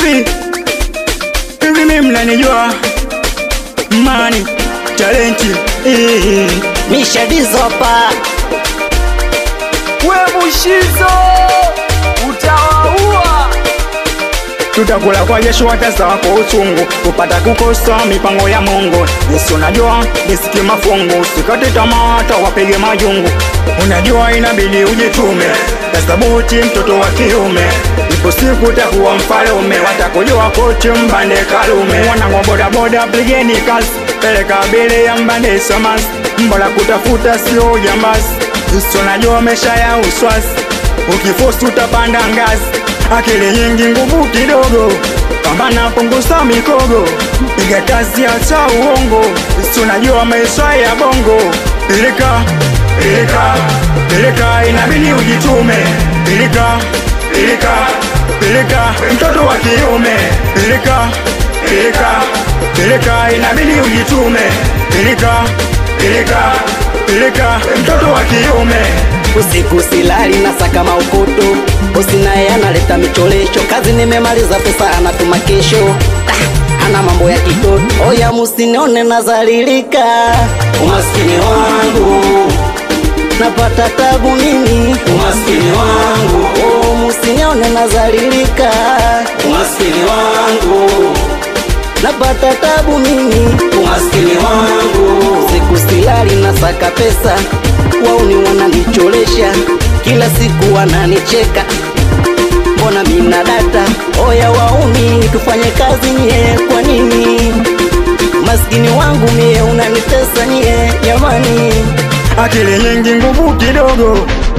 Hivi mimi mnanijua Mani talenti Misha Dizo hapa. We Mushizo utawaua. Tutakula kwa jasho wataza kwa uchungu, kupata kukosa mipango ya Mungu. Yesu unajua nisiki mafungu, sikate tamaa hata wapige majungu. Unajua inabidi ujitume, tasabuti mtoto wa kiume. Ipo siku utakuwa mfalme, watakujua kochi mbande kalume. Wanangu boda boda pigeni kazi, peleka bele ya mbande samasi. Mbona kutafuta sio jambazi, Yesu unajua mesha ya uswasi. Ukifosu utapanda ngazi, akili nyingi nguvu kidogo. Pambana punguza mikogo, piga kazi acha uongo. Yesu unajua maisha ya bongo. Pilika, pilika, pilika inabidi ujitume. Pilika, pilika, pilika mtoto wa kiume. Pilika, pilika, pilika inabidi ujitume. Pilika, pilika, pilika mtoto wa kiume. Usiku silali na saka maukutu, usinaye analeta micholesho. Kazi nimemaliza pesa anatuma kesho. Ana mambo ya kitoto, oya musinione nazalilika. Umaskini wangu napata tabu mimi. Umaskini wangu musinione nazalilika. Umaskini wangu napata tabu mimi. Umaskini wangu siku silali na saka pesa, wauni wananichoresha kila siku wananicheka. Mbona mina data, oya wauni tufanye kazi nye kwa nini? Maskini wangu mie unanitesa nye jamani. Akili nyingi nguvu kidogo,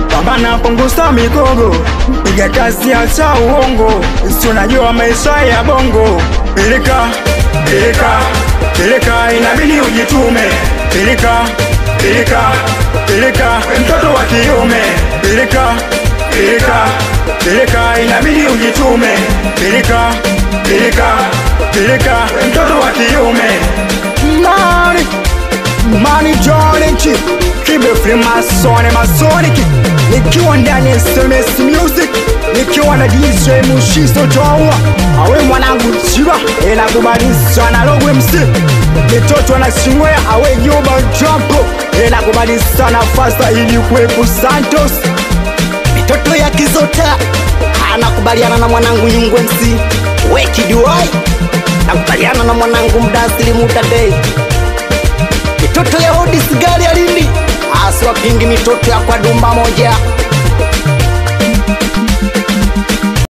pambana punguza mikogo. Piga kazi acha uongo, Yesu unajua maisha ya bongo. Pilika, pilika, pilika inabidi ujitume. Pilika, pilika, pilika mtoto wa kiume. Pilika, pilika, pilika inabidi ujitume. Pilika, pilika, pilika mtoto wa kiume. Mani Johnny Kibe Free Masonic, nikiwa ndani ya SMS Music, nikiwa na DJ Mushizo Towa. Awe mwanangu chiba, kubadisha na logo MC. Mitoto na shingwea, awe Yoba Jumpo, kubadisha na Fasta ili kwepu Santos. Mitoto ya Kizota, anakubaliana na mwanangu Yungu MC. Weki Duwai, nakubaliana na mwanangu Mdasili Mutadei. Mitoto ya Hodi Sigari ya Lindi, Aswa Kingi mitoto ya kwa Dumba moja.